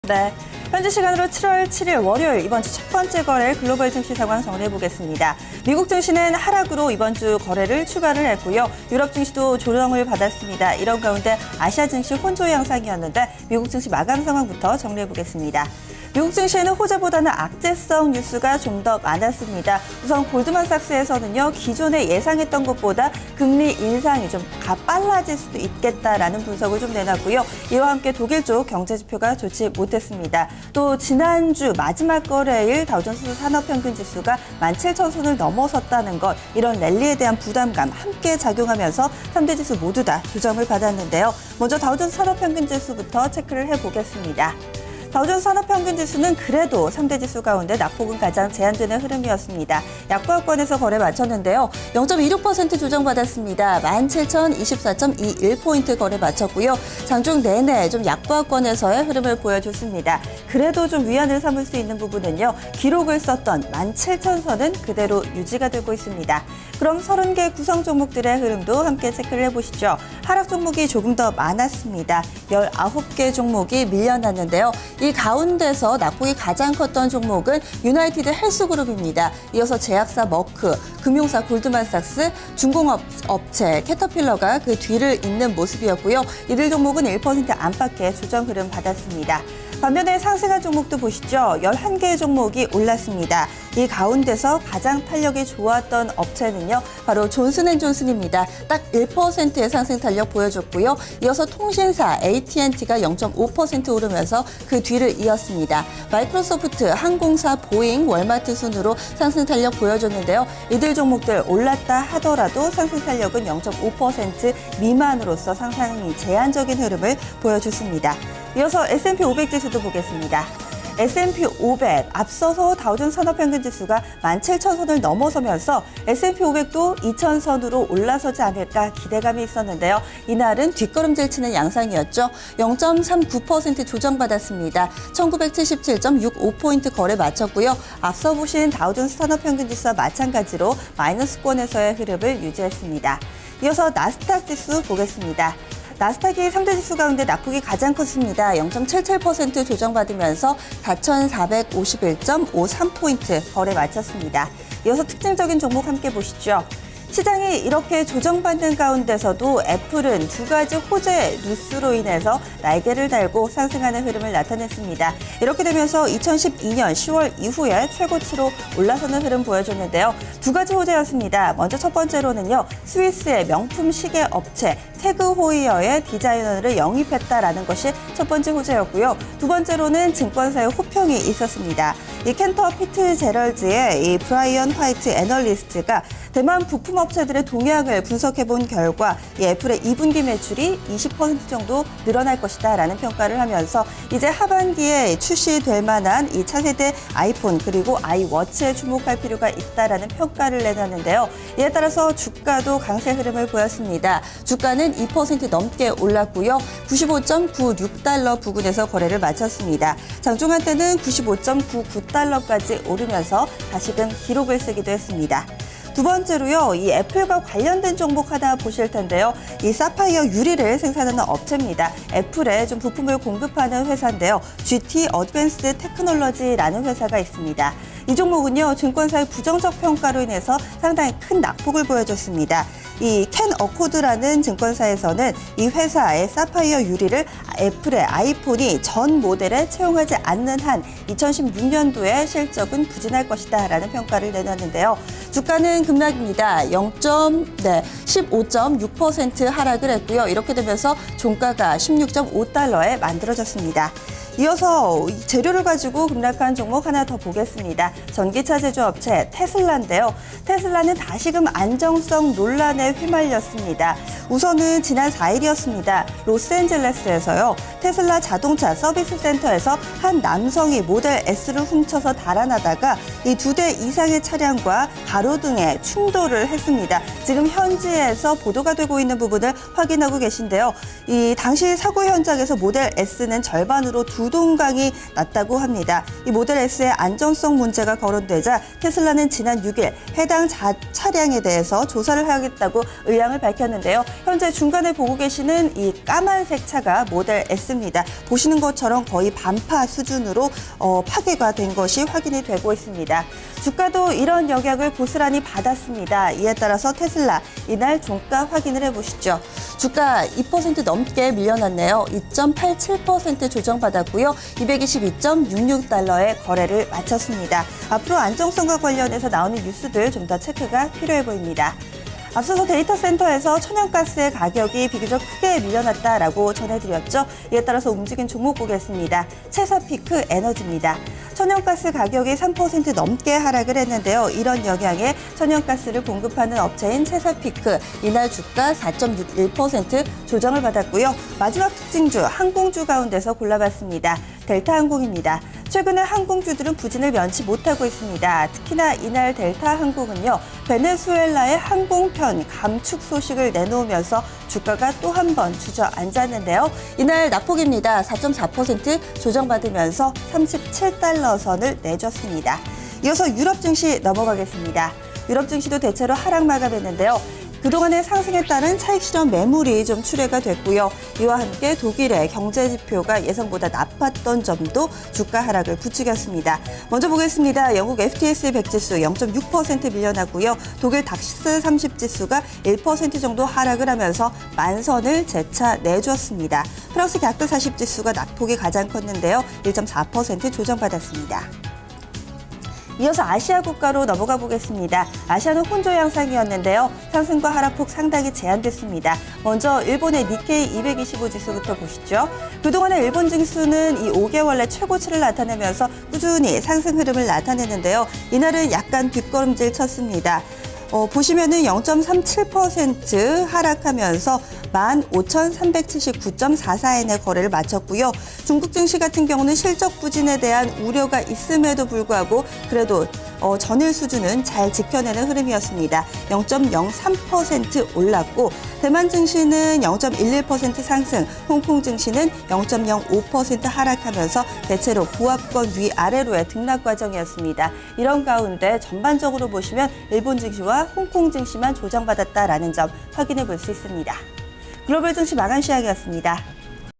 네, 현지 시간으로 7월 7일 월요일 이번 주 첫 번째 거래 글로벌 증시 상황 정리해 보겠습니다. 미국 증시는 하락으로 이번 주 거래를 출발을 했고요. 유럽 증시도 조정을 받았습니다. 이런 가운데 아시아 증시 혼조 양상이었는데 미국 증시 마감 상황부터 정리해 보겠습니다. 미국 증시에는 호재보다는 악재성 뉴스가 좀 더 많았습니다. 우선 골드만삭스에서는요, 기존에 예상했던 것보다 금리 인상이 좀 빨라질 수도 있겠다라는 분석을 좀 내놨고요. 이와 함께 독일 쪽 경제 지표가 좋지 못했습니다. 또 지난주 마지막 거래일 다우존스 산업평균지수가 17,000선을 넘어섰다는 것, 이런 랠리에 대한 부담감 함께 작용하면서 3대 지수 모두 다 조정을 받았는데요. 먼저 다우존스 산업평균지수부터 체크를 해보겠습니다. 다우존스 산업평균지수는 그래도 3대 지수 가운데 낙폭은 가장 제한되는 흐름이었습니다. 약보합권에서 거래 마쳤는데요. 0.26% 조정받았습니다. 17,024.21포인트 거래 마쳤고요. 장중 내내 좀 약보합권에서의 흐름을 보여줬습니다. 그래도 좀 위안을 삼을 수 있는 부분은요. 기록을 썼던 17,000선은 그대로 유지가 되고 있습니다. 그럼 30개 구성 종목들의 흐름도 함께 체크를 해보시죠. 하락 종목이 조금 더 많았습니다. 19개 종목이 밀려났는데요. 이 가운데서 낙폭이 가장 컸던 종목은 유나이티드 헬스그룹입니다. 이어서 제약사 머크, 금융사 골드만삭스, 중공업체 캐터필러가 그 뒤를 잇는 모습이었고요. 이들 종목은 1% 안팎의 조정 흐름 받았습니다. 반면에 상승한 종목도 보시죠. 11개의 종목이 올랐습니다. 이 가운데서 가장 탄력이 좋았던 업체는요, 바로 존슨앤존슨입니다. 딱 1%의 상승 탄력 보여줬고요. 이어서 통신사 AT&T가 0.5% 오르면서 그 뒤를 이었습니다. 마이크로소프트, 항공사 보잉, 월마트 순으로 상승 탄력 보여줬는데요. 이들 종목들 올랐다 하더라도 상승 탄력은 0.5% 미만으로서 상당히 제한적인 흐름을 보여줬습니다. 이어서 S&P 500 지수도 보겠습니다. S&P 500 앞서서 다우존스 산업평균지수가 17,000선을 넘어서면서 S&P 500도 2,000선으로 올라서지 않을까 기대감이 있었는데요. 이날은 뒷걸음질 치는 양상이었죠. 0.39% 조정받았습니다. 1977.65포인트 거래 마쳤고요. 앞서 보신 다우존스 산업평균지수와 마찬가지로 마이너스권에서의 흐름을 유지했습니다. 이어서 나스닥 지수 보겠습니다. 나스닥이 3대 지수 가운데 낙폭이 가장 컸습니다. 0.77% 조정받으면서 4,451.53포인트 거래 마쳤습니다. 이어서 특징적인 종목 함께 보시죠. 시장이 이렇게 조정받는 가운데서도 애플은 두 가지 호재 뉴스로 인해서 날개를 달고 상승하는 흐름을 나타냈습니다. 이렇게 되면서 2012년 10월 이후에 최고치로 올라서는 흐름 보여줬는데요. 두 가지 호재였습니다. 먼저 첫 번째로는요. 스위스의 명품 시계 업체 태그 호이어의 디자이너를 영입했다라는 것이 첫 번째 호재였고요. 두 번째로는 증권사의 호평이 있었습니다. 이 캔터 피트제럴즈의 이 브라이언 화이트 애널리스트가 대만 부품 업체들의 동향을 분석해본 결과 이 애플의 2분기 매출이 20% 정도 늘어날 것이다라는 평가를 하면서 이제 하반기에 출시될 만한 이 차세대 아이폰 그리고 아이워치에 주목할 필요가 있다라는 평가를 내놨는데요. 이에 따라서 주가도 강세 흐름을 보였습니다. 주가는 2% 넘게 올랐고요. 95.96달러 부근에서 거래를 마쳤습니다. 장중한 때는 95.99달러까지 오르면서 다시금 기록을 쓰기도 했습니다. 두 번째로요, 이 애플과 관련된 종목 하나 보실 텐데요. 이 사파이어 유리를 생산하는 업체입니다. 애플에 좀 부품을 공급하는 회사인데요. GT 어드밴스드 테크놀로지라는 회사가 있습니다. 이 종목은요, 증권사의 부정적 평가로 인해서 상당히 큰 낙폭을 보여줬습니다. 이 캔 어코드라는 증권사에서는 이 회사의 사파이어 유리를 애플의 아이폰이 전 모델에 채용하지 않는 한 2016년도에 실적은 부진할 것이다라는 평가를 내놨는데요. 주가는 급락입니다. 15.6% 하락을 했고요. 이렇게 되면서 종가가 16.5달러에 만들어졌습니다. 이어서 재료를 가지고 급락한 종목 하나 더 보겠습니다. 전기차 제조업체 테슬라인데요. 테슬라는 다시금 안정성 논란에 휘말렸습니다. 우선은 지난 4일이었습니다. 로스앤젤레스에서요. 테슬라 자동차 서비스 센터에서 한 남성이 모델 S를 훔쳐서 달아나다가 이 2대 이상의 차량과 가로등에 충돌을 했습니다. 지금 현지에서 보도가 되고 있는 부분을 확인하고 계신데요. 이 당시 사고 현장에서 모델 S는 절반으로 두 부동강이 났다고 합니다. 이 모델 S의 안전성 문제가 거론되자 테슬라는 지난 6일 해당 차량에 대해서 조사를 하겠다고 의향을 밝혔는데요. 현재 중간에 보고 계시는 이 까만색 차가 모델 S입니다. 보시는 것처럼 거의 반파 수준으로 파괴가 된 것이 확인이 되고 있습니다. 주가도 이런 영향을 고스란히 받았습니다. 이에 따라서 테슬라 이날 종가 확인을 해보시죠. 주가 2% 넘게 밀려났네요. 2.87% 조정받았고요. 222.66달러에 거래를 마쳤습니다. 앞으로 안정성과 관련해서 나오는 뉴스들 좀 더 체크가 필요해 보입니다. 앞서서 데이터 센터에서 천연가스의 가격이 비교적 크게 밀려났다라고 전해드렸죠. 이에 따라서 움직인 종목 보겠습니다. 체사피크 에너지입니다. 천연가스 가격이 3% 넘게 하락을 했는데요. 이런 영향에 천연가스를 공급하는 업체인 체사피크 이날 주가 4.61% 조정을 받았고요. 마지막 특징주 항공주 가운데서 골라봤습니다. 델타항공입니다. 최근에 항공주들은 부진을 면치 못하고 있습니다. 특히나 이날 델타항공은요, 베네수엘라의 항공편 감축 소식을 내놓으면서 주가가 또 한 번 주저앉았는데요. 이날 낙폭입니다. 4.4% 조정받으면서 37달러 선을 내줬습니다. 이어서 유럽 증시 넘어가겠습니다. 유럽 증시도 대체로 하락 마감했는데요. 그동안의 상승에 따른 차익 실현 매물이 좀 출회가 됐고요. 이와 함께 독일의 경제 지표가 예상보다 나빴던 점도 주가 하락을 부추겼습니다. 먼저 보겠습니다. 영국 FTSE 100 지수 0.6% 밀려났고요. 독일 닥스 30 지수가 1% 정도 하락을 하면서 만선을 재차 내줬습니다. 프랑스 닥스 40 지수가 낙폭이 가장 컸는데요. 1.4% 조정받았습니다. 이어서 아시아 국가로 넘어가 보겠습니다. 아시아는 혼조 양상이었는데요. 상승과 하락폭 상당히 제한됐습니다. 먼저 일본의 니케이 225 지수부터 보시죠. 그동안의 일본 증시는 이 5개월 내 최고치를 나타내면서 꾸준히 상승 흐름을 나타내는데요. 이날은 약간 뒷걸음질 쳤습니다. 보시면은 0.37% 하락하면서 15,379.44엔의 거래를 마쳤고요. 중국 증시 같은 경우는 실적 부진에 대한 우려가 있음에도 불구하고 그래도 전일 수준은 잘 지켜내는 흐름이었습니다. 0.03% 올랐고 대만 증시는 0.11% 상승, 홍콩 증시는 0.05% 하락하면서 대체로 보합권 위아래로의 등락 과정이었습니다. 이런 가운데 전반적으로 보시면 일본 증시와 홍콩 증시만 조정받았다라는 점 확인해 볼 수 있습니다. 글로벌 증시 마감 시황이었습니다.